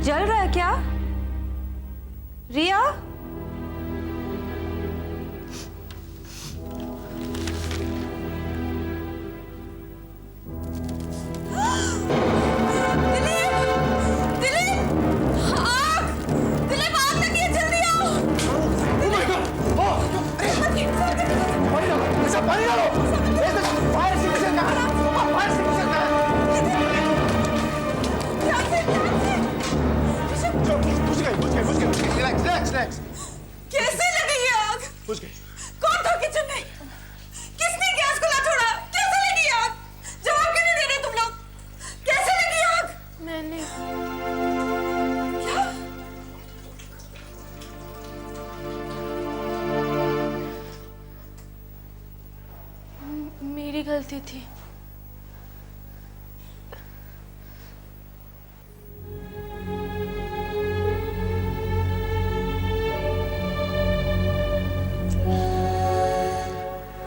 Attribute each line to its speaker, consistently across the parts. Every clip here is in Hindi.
Speaker 1: जल रहा है क्या? रिया?
Speaker 2: कैसे लगी ये आग?
Speaker 3: बुझ गई।
Speaker 2: कौन था किचन में? किसने गैस खुला छोड़ा? कैसे लगी आग? जवाब क्यों नहीं दे रहे तुम लोग? कैसे लगी आग?
Speaker 1: मैंने
Speaker 2: क्या?
Speaker 1: मेरी गलती थी।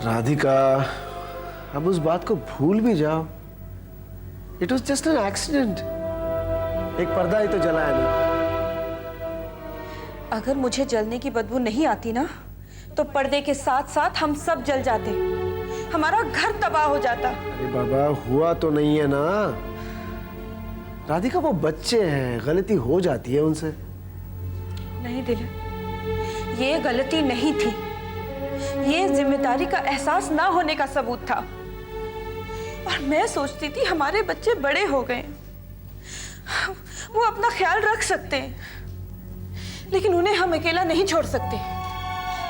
Speaker 3: राधिका, अब उस बात को भूल भी जाओ। It was just an accident. एक पर्दा ही तो जला है ना।
Speaker 1: अगर मुझे जलने की बदबू नहीं आती ना, तो पर्दे के साथ साथ हम सब जल जाते, हमारा घर तबाह हो जाता।
Speaker 3: अरे बाबा, हुआ तो नहीं है ना। राधिका, वो बच्चे हैं, गलती हो जाती है उनसे।
Speaker 1: नहीं दिलीप, ये गलती नहीं थी, ये जिम्मेदारी का एहसास ना होने का सबूत था। और मैं सोचती थी हमारे बच्चे बड़े हो गए, वो अपना ख्याल रख सकते हैं, लेकिन उन्हें हम अकेला नहीं छोड़ सकते।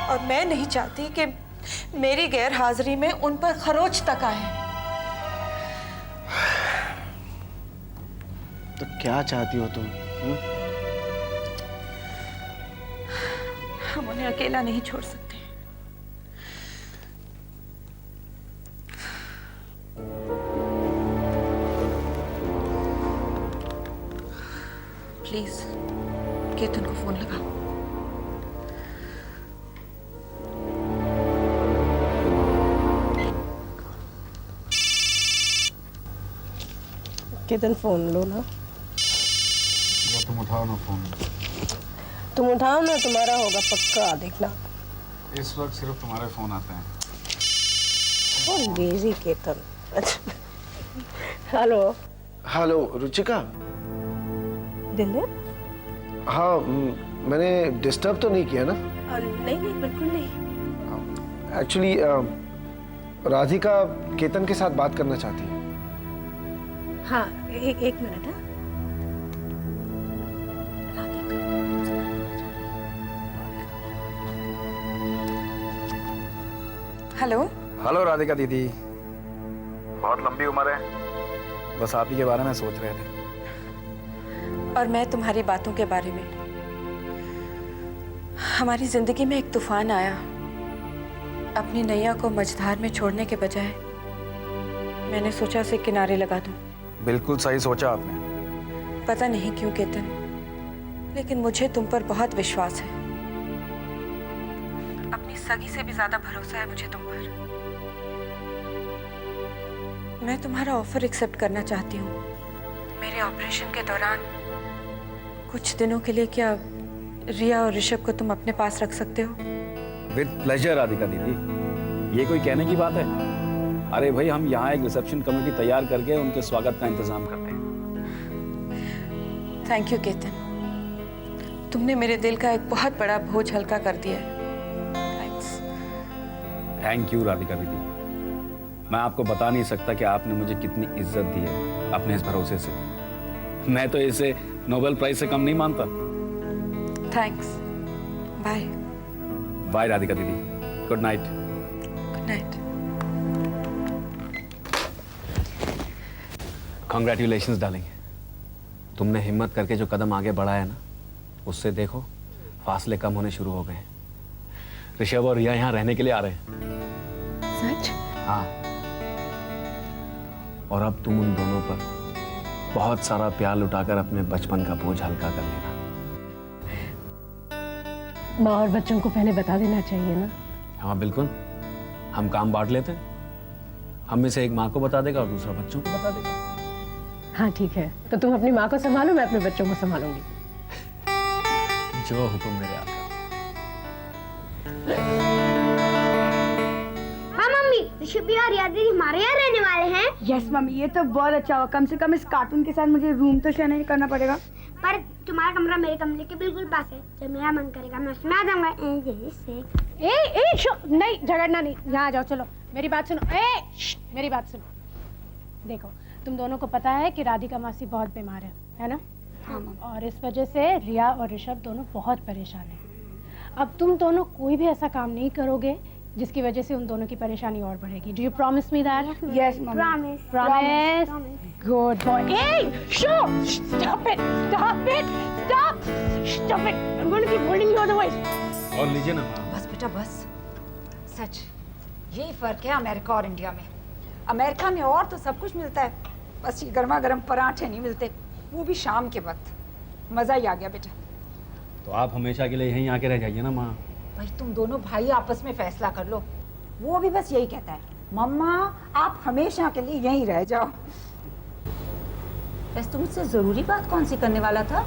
Speaker 1: और मैं नहीं चाहती कि मेरी गैर हाजिरी में उन पर खरोच तक आए।
Speaker 3: तो क्या चाहती हो तुम?
Speaker 1: हम उन्हें अकेला नहीं छोड़ सकते। प्लीज केतन को फोन लगाओ।
Speaker 4: केतन फोन लो ना।
Speaker 5: तुम उठाओ ना फोन।
Speaker 4: तुम उठाओ ना, तुम्हारा होगा पक्का, देखना।
Speaker 5: इस वक्त सिर्फ तुम्हारे फोन आते हैं।
Speaker 4: ओ लेजी केतन। अच्छा, हेलो।
Speaker 3: हेलो रुचिका।
Speaker 4: दिलीप?
Speaker 3: हाँ, मैंने डिस्टर्ब तो नहीं किया ना?
Speaker 4: नहीं नहीं, बिल्कुल नहीं।
Speaker 3: एक्चुअली राधिका केतन के साथ बात करना चाहती है।
Speaker 4: हाँ, एक मिनट।
Speaker 1: हेलो।
Speaker 5: हेलो राधिका दीदी, बहुत लंबी उम्र है, बस आप ही के बारे में सोच रहे थे।
Speaker 1: और मैं तुम्हारी बातों के बारे में। हमारी जिंदगी में एक तूफान आया। अपनी नैया को मझधार में छोड़ने के बजाय मैंने सोचा उसे किनारे लगा दूं।
Speaker 5: बिल्कुल सही सोचा आपने।
Speaker 1: पता नहीं क्यों केतन, लेकिन मुझे तुम पर बहुत विश्वास है। अपनी सगी से भी ज्यादा भरोसा है मुझे तुम पर। मैं तुम्हारा ऑफर एक्सेप्ट करना चाहती हूँ। मेरे ऑपरेशन के दौरान कुछ दिनों के लिए क्या रिया और ऋषभ को तुम अपने पास रख सकते हो?
Speaker 5: विद प्लेजर राधिका दीदी, ये कोई कहने की बात है? अरे भाई, हम यहाँ एक रिसेप्शन कमेटी तैयार करके उनके स्वागत का इंतजाम करते हैं।
Speaker 1: थैंक यू केतन, तुमने मेरे दिल का एक बहुत बड़ा बोझ हल्का कर दिया है। थैंक्स।
Speaker 5: थैंक यू राधिका दीदी। मैं आपको बता नहीं सकता कि आपने मुझे कितनी इज्जत दी है अपने इस भरोसे से। मैं तो इसे नोबेल प्राइज से कम नहीं मानता।
Speaker 1: थैंक्स। बाय।
Speaker 5: बाय राधिका दीदी, good night.
Speaker 1: Good night.
Speaker 6: Congratulations darling, तुमने हिम्मत करके जो कदम आगे बढ़ाया ना, उससे देखो फासले कम होने शुरू हो गए हैं। ऋषभ और रिया यहाँ रहने के लिए आ रहे हैं।
Speaker 4: सच?
Speaker 6: हाँ, और अब तुम उन दोनों पर बहुत सारा प्यार लुटाकर अपने बचपन का बोझ हल्का कर लेना।
Speaker 4: माँ और बच्चों को पहले बता देना चाहिए ना।
Speaker 6: हाँ बिल्कुल, हम काम बांट लेते हैं। हम में से एक माँ को बता देगा और दूसरा बच्चों को बता देगा।
Speaker 4: हाँ ठीक है, तो तुम अपनी माँ को संभालो, मैं अपने बच्चों को संभालूंगी।
Speaker 6: जो हुक्म मेरे आका।
Speaker 7: हाँ मम्मी, ऋषभ और रिया दीदी हमारे यहाँ रहने वाले हैं।
Speaker 8: यस मम्मी, ये तो बहुत अच्छा हुआ। कम से कम इस कार्टून के साथ मुझे रूम तो शेयर नहीं करना पड़ेगा।
Speaker 7: पर तुम्हारा कमरा मेरे कमरे के बिल्कुल पास है। जब मेरा मन करेगा मैं उसमें आ जाऊंगा।
Speaker 8: नहीं, झगड़ना नहीं, यहाँ आ जाओ। चलो मेरी बात सुनो। मेरी बात सुनो। देखो, तुम दोनों को पता है कि राधिका मासी बहुत बीमार है ना? हाँ। और इस वजह से रिया और ऋषभ दोनों बहुत परेशान हैं। अब तुम दोनों कोई भी ऐसा काम नहीं करोगे जिसकी वजह से उन दोनों की परेशानी और बढ़ेगी। Do you promise me that? Yes mummy. Promise. Good boy. Stop it. I am going to keep holding you otherwise.
Speaker 6: और लीजिए ना।
Speaker 2: बस बेटा बस। सच यही फर्क है अमेरिका और इंडिया में। अमेरिका में और तो सब कुछ मिलता है, बस ये गर्मा गर्म पराठे नहीं मिलते, वो भी शाम के वक्त। मज़ा ही आ गया बेटा।
Speaker 6: तो आप हमेशा के लिए यहीं आके रह जाइए ना माँ।
Speaker 2: भाई तुम दोनों भाई आपस में फैसला कर लो। वो भी बस यही कहता है, मम्मा आप हमेशा के लिए यहीं रह जाओ। बस तुम मुझसे ज़रूरी बात कौन सी करने वाला था?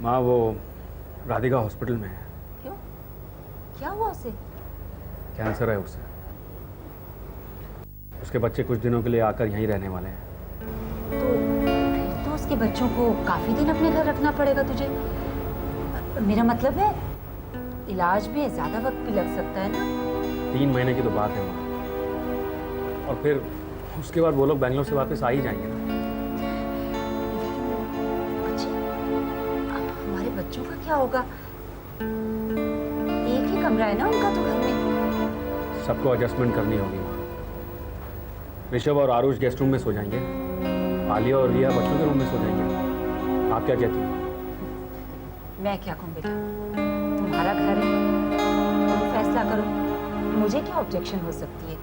Speaker 6: माँ वो राधिका हॉस्पिटल में है।
Speaker 2: क्यों, क्या हुआ उसे?
Speaker 6: कैंसर है उसे। उसके बच्चे कुछ दिनों के लिए आकर यहीं रहने वाले हैं।
Speaker 2: तो उसके बच्चों को काफी दिन अपने घर रखना पड़ेगा तुझे। मेरा मतलब है इलाज में ज्यादा वक्त भी लग सकता है ना।
Speaker 6: 3 महीने की तो बात है माँ, और फिर उसके बाद वो लोग बैंगलोर से वापस आ ही जाएंगे ना।
Speaker 2: बच्चे, हमारे बच्चों का क्या होगा? एक ही कमरा है ना उनका तो घर में।
Speaker 6: सबको एडजस्टमेंट करनी होगी माँ। ऋषभ और आरुष गेस्ट रूम में सो जाएंगे, आलिया और रिया बच्चों के रूम में सो जाएंगे। आप क्या कहती हैं?
Speaker 2: मैं क्या कहूँ बेटा, तुम्हारा घर है, तुम फैसला करो, मुझे क्या ऑब्जेक्शन हो सकती है।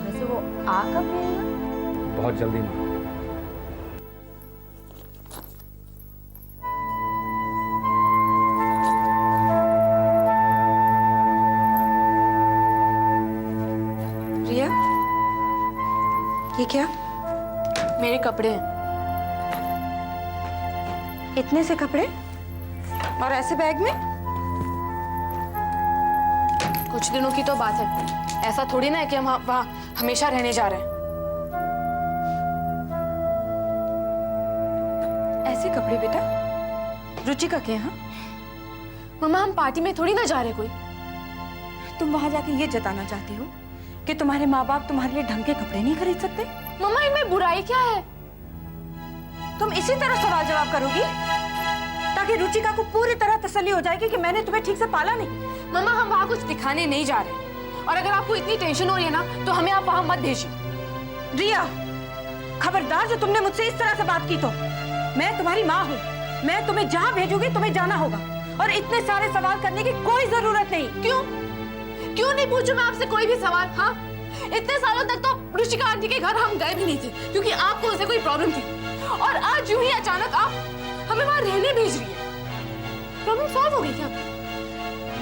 Speaker 2: वैसे वो आ कब रहेगा?
Speaker 6: बहुत जल्दी माँ।
Speaker 1: रिया, ये क्या?
Speaker 8: मेरे कपड़े हैं।
Speaker 1: इतने से कपड़े और ऐसे बैग में?
Speaker 8: कुछ दिनों की तो बात है, ऐसा थोड़ी ना है कि हम वहाँ हमेशा रहने जा रहे हैं।
Speaker 1: ऐसे कपड़े बेटा रुचिका के यहाँ?
Speaker 8: मम्मा हम पार्टी में थोड़ी ना जा रहे कोई।
Speaker 1: तुम वहां जाके ये जताना चाहती हो कि तुम्हारे माँ बाप तुम्हारे लिए ढंग के कपड़े नहीं खरीद सकते?
Speaker 8: मम्मा इनमें बुराई क्या है?
Speaker 1: तुम इसी तरह सवाल जवाब करोगी ताकि रुचिका को पूरी तरह तसल्ली हो जाएगी कि मैंने तुम्हें ठीक से पाला नहीं।
Speaker 8: मम्मा हम वहाँ कुछ दिखाने नहीं जा रहे, और अगर आपको इतनी टेंशन हो रही है ना तो हमें आप वहाँ मत भेजिए।
Speaker 1: रिया, खबरदार जो तुमने मुझसे इस तरह से बात की तो। मैं तुम्हारी माँ हूँ, मैं तुम्हें जहाँ भेजूंगी तुम्हें जाना होगा, और इतने सारे सवाल करने की कोई जरूरत नहीं।
Speaker 8: क्यों नहीं पूछूं मैं आपसे कोई भी सवाल? हाँ, इतने सालों तक तो रुचिका आंटी के घर हम गए भी नहीं थे क्योंकि आपको उसे कोई प्रॉब्लम थी, और आज यूं ही अचानक आप हमें वहां रहने भेज रही है। प्रॉब्लम सॉल्व हो गई क्या?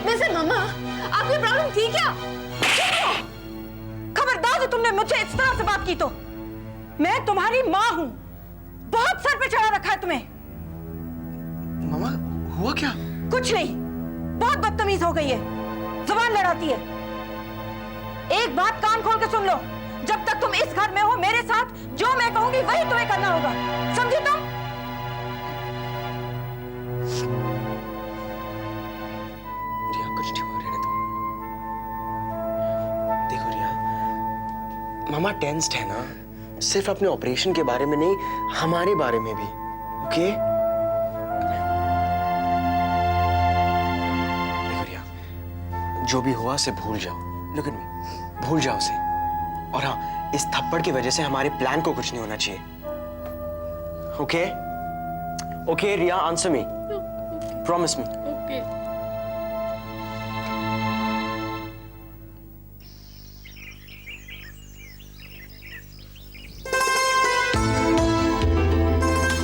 Speaker 8: वैसे मम्मा आपकी प्रॉब्लम थी क्या?
Speaker 1: खबरदार जो तुमने मुझसे इस तरह से बात की तो। मैं तुम्हारी माँ हूँ, बहुत सर पे चढ़ा रखा है तुम्हें।
Speaker 3: मामा हुआ क्या?
Speaker 1: कुछ नहीं, बहुत बदतमीज हो गई है, जुबान लड़ाती है। एक बात कान खोल के सुन लो, जब तक तुम इस घर में हो मेरे साथ जो मैं कहूंगी वही तुम्हें करना होगा, समझी तुम?
Speaker 3: रिया कुछ नहीं हुआ, रहने दो। देखो रिया, मामा टेंस्ड है ना, सिर्फ अपने ऑपरेशन के बारे में नहीं, हमारे बारे में भी। ओके? देखो रिया, जो भी हुआ उसे भूल जाओ। Look at me, भूल जाओ उसे। और हाँ, इस थप्पड़ की वजह से हमारे प्लान को कुछ नहीं होना चाहिए। Okay? Okay Riya, answer me, promise me.
Speaker 8: Okay.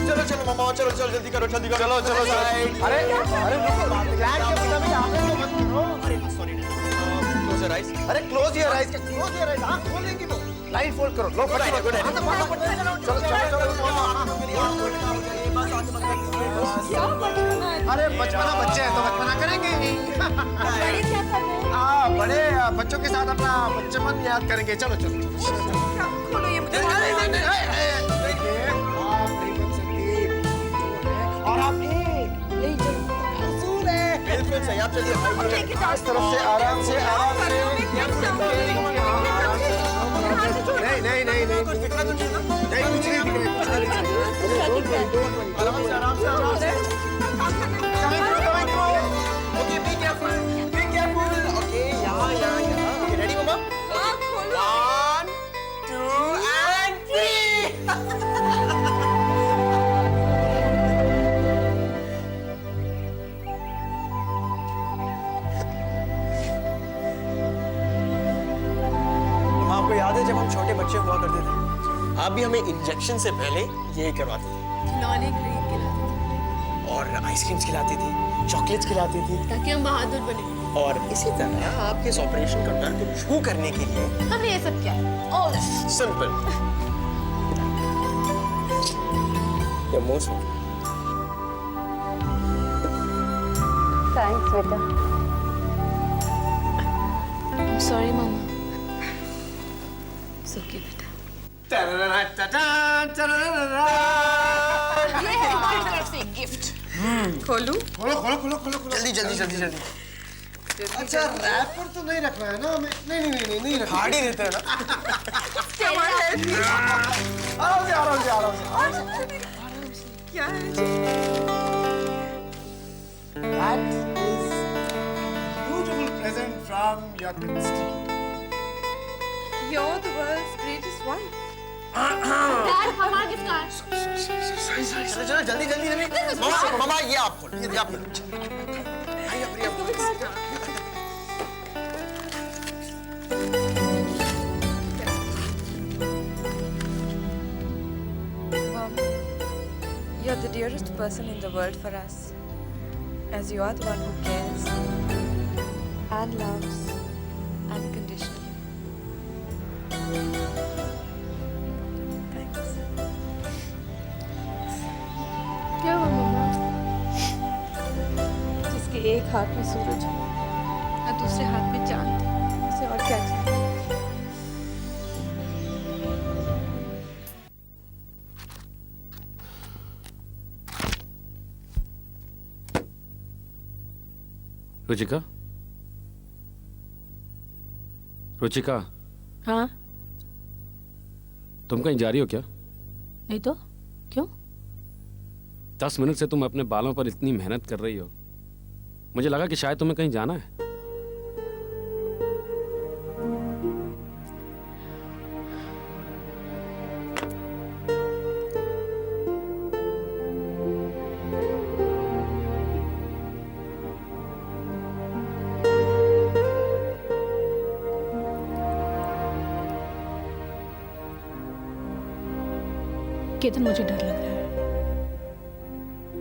Speaker 9: चलो चलो मामा, चलो चलो जल्दी करो, जल्दी करो। चलो चलो चलो। अरे अरे प्लान के मुताबिक आपने तो मत करो। अरे सॉरी, क्लोज योर आईज। अरे close your eyes, close your eyes. आंख खोलेंगी वो। लाइन फोल्ड करो। लो फटाफट। चलो चलो चलो।
Speaker 1: क्या बचपना है?
Speaker 9: अरे बचपना बच्चे हैं तो बचपना करेंगे ही।
Speaker 1: बड़े क्या कर रहे हैं?
Speaker 9: बड़े बच्चों के साथ अपना बचपन याद करेंगे। चलो चलो चलो।
Speaker 1: खोलो ये मुझे।
Speaker 9: नहीं, देखिए, आप नहीं बन सकती जो है, और आप यही जो असूल है। बिल्कुल सही, आप चलिए इस तरफ से आराम से नहीं नहीं नहीं नहीं कुछ दिख रहा तो नहीं ना? नहीं कुछ नहीं दिख रहा, कुछ नहीं दिख रहा। आराम से आराम से। Coming through. Okay, be careful. Okay, यहाँ यहाँ। Okay, ready mamma? 1, 2 and 3. आपको याद है जब हम छोटे बच्चे हुआ करते थे, आप भी हमें इंजेक्शन से पहले यही करवाते थे।
Speaker 1: खिलौने खरीद के लाते थे
Speaker 9: और आइसक्रीम्स खिलाती थी, चॉकलेट्स खिलाती थी,
Speaker 1: ताकि हम बहादुर बने।
Speaker 9: और इसी तरह आपके इस ऑपरेशन का डर को छू करने के लिए
Speaker 1: हमने ये सब किया। ऑल
Speaker 9: सिंपल या मोस्ट
Speaker 4: थैंक्स बेटा।
Speaker 1: सॉरी मामा। सुखी बेटा। ये है हमारी तरफ से गिफ्ट। खोलूं?
Speaker 9: खोलो खोलो खोलो खोलो खोलो जल्दी जल्दी जल्दी जल्दी। अच्छा रैपर तो नहीं रखना है ना हमें? नहीं नहीं नहीं नहीं रखना। हार्ड ही देते हैं ना। आराम से आराम से आराम से।
Speaker 1: क्या है?
Speaker 9: That is beautiful present from your Steve.
Speaker 1: You're the world's greatest one.
Speaker 7: Dad हमारा गिफ्ट कार्ड।
Speaker 9: चलो चलो जल्दी जल्दी जल्दी। मामा मामा ये आप खोलो, ये आप खोलो। आइए प्रिया खोलो।
Speaker 1: Mom, you're the dearest person in the world for us, as you are the one who cares and loves unconditionally. Thanks. क्या हुआ मम्मा? जिसके एक हाथ में सूरज हो और दूसरे हाथ में चांद, उसे और क्या चाहिए?
Speaker 5: रुचिका, रुचिका,
Speaker 8: हाँ
Speaker 5: तुम कहीं जा रही हो क्या?
Speaker 8: नहीं तो क्यों?
Speaker 5: 10 मिनट से तुम अपने बालों पर इतनी मेहनत कर रही हो, मुझे लगा कि शायद तुम्हें कहीं जाना है।
Speaker 8: केतन, मुझे डर लग रहा है।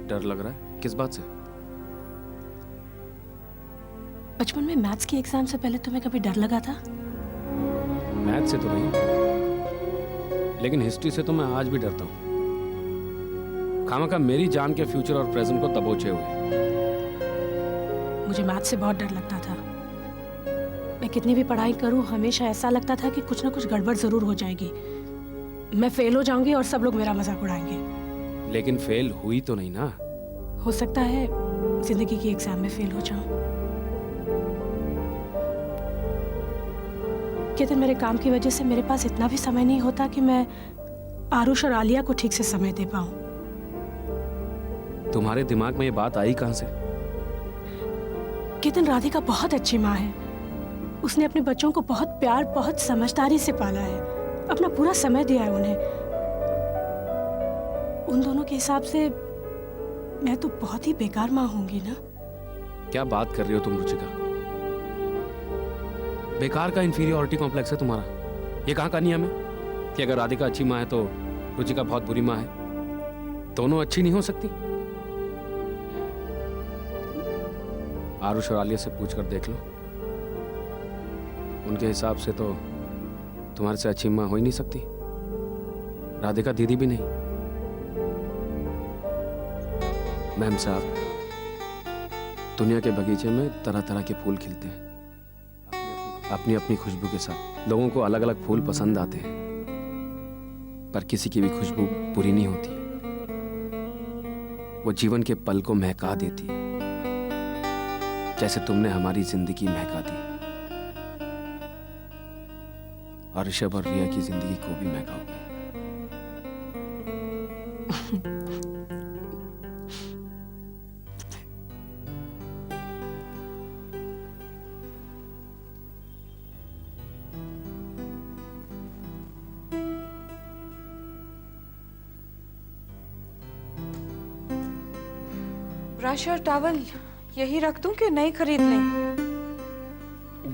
Speaker 5: डर लग रहा है? किस बात से?
Speaker 8: बचपन में मैथ्स की एग्जाम से पहले तुम्हें कभी डर लगा था?
Speaker 5: मैथ से तो नहीं, लेकिन हिस्ट्री से तो मैं आज भी डरता हूँ। खामखा मेरी जान के फ्यूचर और प्रेजेंट को दबोचे हुए।
Speaker 8: मुझे मैथ्स से बहुत डर लगता था। मैं कितनी भी पढ़ाई करूं, हमेशा ऐसा लगता था कि कुछ ना कुछ गड़बड़ जरूर हो जाएगी। मैं फेल हो जाऊंगी और सब लोग मेरा मजाक उड़ाएंगे।
Speaker 5: लेकिन फेल हुई तो नहीं ना?
Speaker 8: हो सकता है जिंदगी की एग्जाम में फेल हो जाऊं। केतन, मेरे काम की वजह से मेरे पास इतना भी समय नहीं होता कि मैं आरुष और आलिया को ठीक से समय दे पाऊं।
Speaker 5: तुम्हारे दिमाग में ये बात आई कहां से?
Speaker 8: केतन, राधिका बहुत अच्छी माँ है। उसने अपने बच्चों को बहुत प्यार, बहुत समझदारी से पाला है, अपना पूरा समय दिया है उन्हें। उन दोनों के हिसाब से मैं तो बहुत ही बेकार माँ होंगी ना।
Speaker 5: क्या बात कर रही हो तुम रुचिका? बेकार का इंफीरियरिटी कॉम्प्लेक्स है तुम्हारा। ये कहाँ कहानी में कि अगर राधिका अच्छी माँ है तो रुचिका बहुत बुरी माँ है? दोनों अच्छी नहीं हो सकती? आरुष और आलिया से पूछकर देख लो, उनके हिसाब से तो तुम्हारे से अच्छी माँ हो ही नहीं सकती। राधिका दीदी भी नहीं।
Speaker 6: मैम साहब, दुनिया के बगीचे में तरह तरह के फूल खिलते हैं, अपनी अपनी खुशबू के साथ। लोगों को अलग अलग फूल पसंद आते हैं, पर किसी की भी खुशबू बुरी नहीं होती। वो जीवन के पल को महका देती है, जैसे तुमने हमारी जिंदगी महका दी और ऋषभ और रिया की जिंदगी को भी महकाओगे।
Speaker 1: ब्रश और टॉवल यही रख दूं कि नई खरीद लें?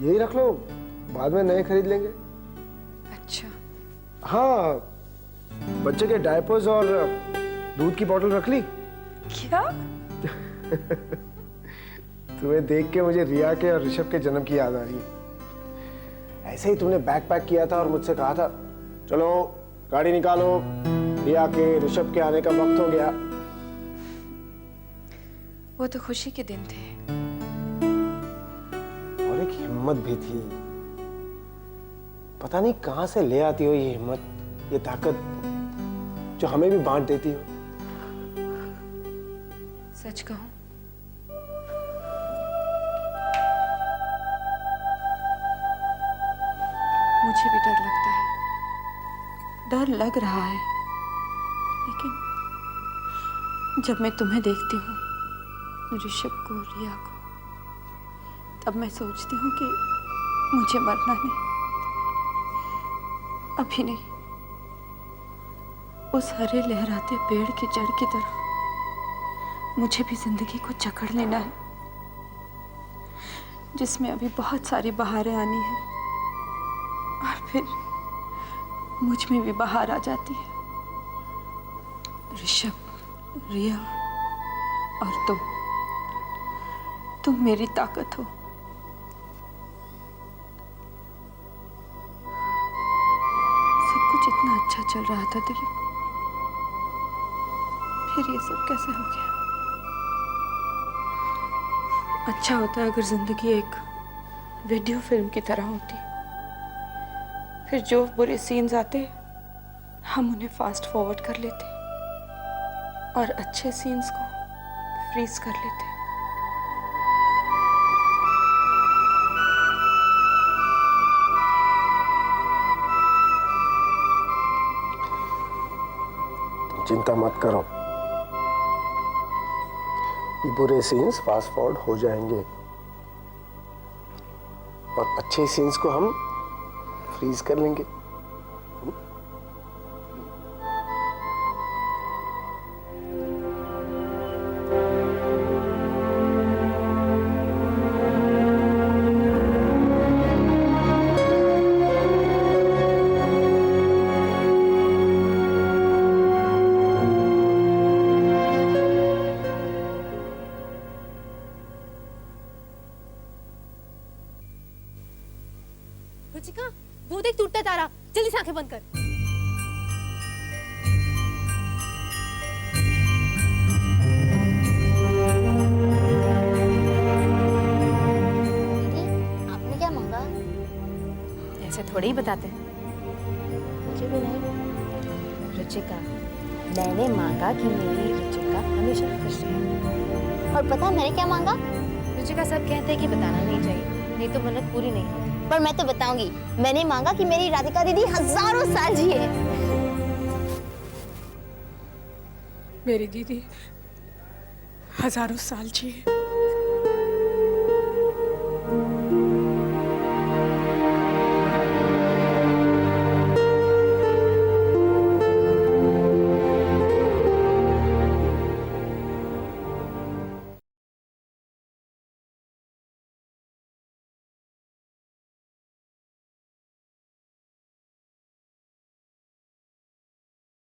Speaker 9: यही रख लो, बाद में नए खरीद लेंगे।
Speaker 1: अच्छा।
Speaker 9: हाँ, बच्चे के डायपर्स और दूध की बोतल रख ली?
Speaker 1: क्या?
Speaker 9: तुम्हें देख के मुझे रिया के और ऋषभ के जन्म की याद आ रही है। ऐसे ही तुमने बैग पैक किया था और मुझसे कहा था, चलो गाड़ी निकालो, रिया के ऋषभ के आने का वक्त हो गया।
Speaker 1: वो तो खुशी के दिन थे।
Speaker 9: और एक हिम्मत भी थी। पता नहीं कहां से ले आती हो ये हिम्मत, ये ताकत जो हमें भी बांट देती हो।
Speaker 1: सच कहूं, मुझे भी डर लगता है, डर लग रहा है, लेकिन जब मैं तुम्हें देखती हूँ, ऋषभ को, रिया को, तब मैं सोचती हूँ कि मुझे मरना नहीं, अभी नहीं। उस हरे लहराते पेड़ की जड़ की तरह मुझे भी जिंदगी को जकड़ लेना है, जिसमें अभी बहुत सारी बहारें आनी हैं और फिर मुझ में भी बहार आ जाती है। ऋषभ, रिया और तुम मेरी ताकत हो। सब कुछ इतना अच्छा चल रहा था दिलीप, फिर ये सब कैसे हो गया? अच्छा होता अगर जिंदगी एक वीडियो फिल्म की तरह होती, फिर जो बुरे सीन्स आते हम उन्हें फास्ट फॉरवर्ड कर लेते और अच्छे सीन्स को फ्रीज कर लेते।
Speaker 9: चिंता मत करो, ये बुरे सीन्स फास्ट फॉरवर्ड हो जाएंगे और अच्छे सीन्स को हम फ्रीज कर लेंगे।
Speaker 10: रुचिका, वो देख टूटता तारा, जल्दी से आंखें बंद कर।
Speaker 7: आपने क्या मांगा?
Speaker 10: ऐसे थोड़े ही बताते हैं।
Speaker 7: मुझे भी नहीं।
Speaker 10: रुचिका, मैंने मांगा कि मेरी रुचिका हमेशा खुश रहे।
Speaker 7: और पता मैंने क्या मांगा?
Speaker 10: रुचिका, सब कहते हैं कि बताना नहीं चाहिए, नहीं तो मन्नत पूरी नहीं होती।
Speaker 7: पर मैं तो बताऊंगी। मैंने मांगा कि मेरी राधिका दीदी हजारों साल जिए।
Speaker 1: मेरी दीदी हजारों साल जिए।